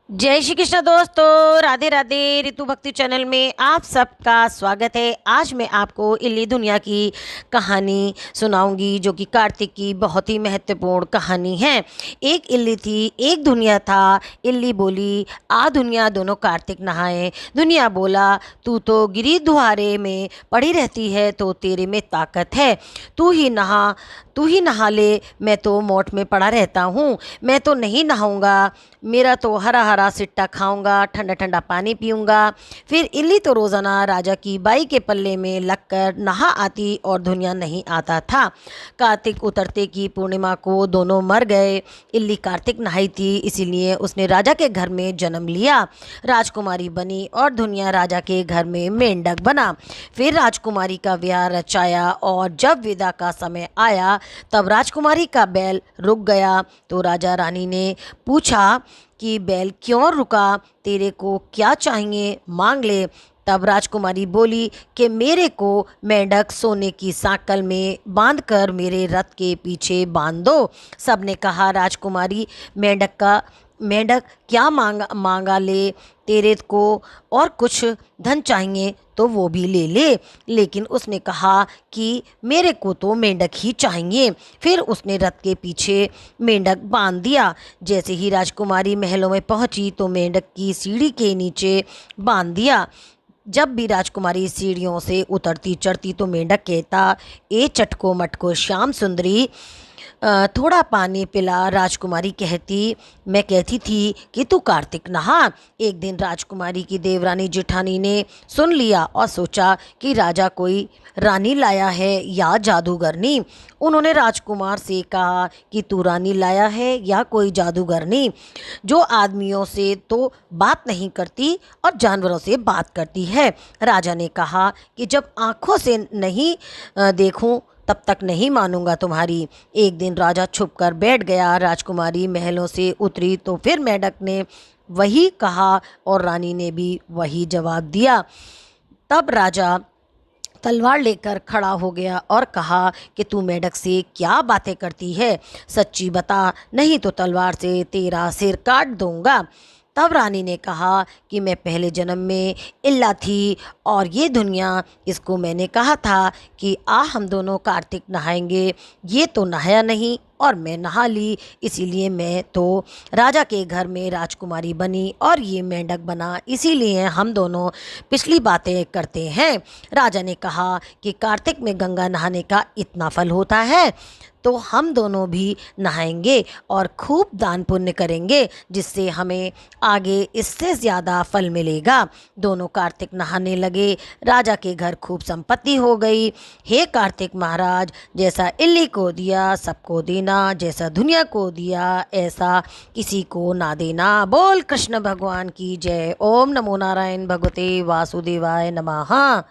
जय श्री कृष्ण दोस्तों, राधे राधे। ऋतु भक्ति चैनल में आप सबका स्वागत है। आज मैं आपको इल्ली दुनिया की कहानी सुनाऊंगी, जो कि कार्तिक की बहुत ही महत्वपूर्ण कहानी है। एक इल्ली थी, एक दुनिया था। इल्ली बोली, आ दुनिया दोनों कार्तिक नहाए। दुनिया बोला, तू तो गिरी दुआरे में पड़ी रहती है, तो तेरे में ताकत है। तू ही नहा ले, मैं तो मोट में पड़ा रहता हूँ। मैं तो नहीं नहाऊंगा, मेरा तो हरा हरा सिट्टा खाऊंगा, ठंडा ठंडा पानी पीऊंगा। फिर इल्ली तो रोज़ाना राजा की बाई के पल्ले में लगकर नहा आती और दुनिया नहीं आता था। कार्तिक उतरते की पूर्णिमा को दोनों मर गए। इल्ली कार्तिक नहाई थी, इसीलिए उसने राजा के घर में जन्म लिया। राजकुमारी बनी और दुनिया राजा के घर में मेंढक बना। फिर राजकुमारी का ब्याह रचाया और जब विदा का समय आया तब राजकुमारी का बैल रुक गया। तो राजा रानी ने पूछा कि बैल क्यों रुका, तेरे को क्या चाहिए, मांग ले। तब राजकुमारी बोली कि मेरे को मेंढक सोने की सांकल में बांधकर मेरे रथ के पीछे बांध दो। सबने कहा, राजकुमारी मेंढक क्या मांगा ले, तेरे को और कुछ धन चाहिए तो वो भी ले ले। लेकिन उसने कहा कि मेरे को तो मेंढक ही चाहिए। फिर उसने रथ के पीछे मेंढक बांध दिया। जैसे ही राजकुमारी महलों में पहुंची तो मेंढक की सीढ़ी के नीचे बांध दिया। जब भी राजकुमारी सीढ़ियों से उतरती चढ़ती तो मेंढक कहता, ए चटको मटको श्याम सुंदरी, थोड़ा पानी पिला। राजकुमारी कहती, मैं कहती थी कि तू कार्तिक नहा। एक दिन राजकुमारी की देवरानी जेठानी ने सुन लिया और सोचा कि राजा कोई रानी लाया है या जादूगरनी। उन्होंने राजकुमार से कहा कि तू रानी लाया है या कोई जादूगरनी, जो आदमियों से तो बात नहीं करती और जानवरों से बात करती है। राजा ने कहा कि जब आँखों से नहीं देखूं तब तक नहीं मानूंगा तुम्हारी। एक दिन राजा छुप कर बैठ गया। राजकुमारी महलों से उतरी तो फिर मेंढक ने वही कहा और रानी ने भी वही जवाब दिया। तब राजा तलवार लेकर खड़ा हो गया और कहा कि तू मेंढक से क्या बातें करती है, सच्ची बता, नहीं तो तलवार से तेरा सिर काट दूंगा। तब रानी ने कहा कि मैं पहले जन्म में इल्ला थी और ये दुनिया, इसको मैंने कहा था कि हम दोनों कार्तिक नहाएंगे। ये तो नहाया नहीं और मैं नहा ली, इसीलिए मैं तो राजा के घर में राजकुमारी बनी और ये मेंढक बना, इसीलिए हम दोनों पिछली बातें करते हैं। राजा ने कहा कि कार्तिक में गंगा नहाने का इतना फल होता है तो हम दोनों भी नहाएंगे और खूब दान पुण्य करेंगे, जिससे हमें आगे इससे ज़्यादा फल मिलेगा। दोनों कार्तिक नहाने लगे। राजा के घर खूब संपत्ति हो गई। हे कार्तिक महाराज, जैसा इल्ली को दिया सबको देना, जैसा दुनिया को दिया ऐसा किसी को ना देना। बोल कृष्ण भगवान की जय। ओम नमो नारायण भगवते वासुदेवाय नमः।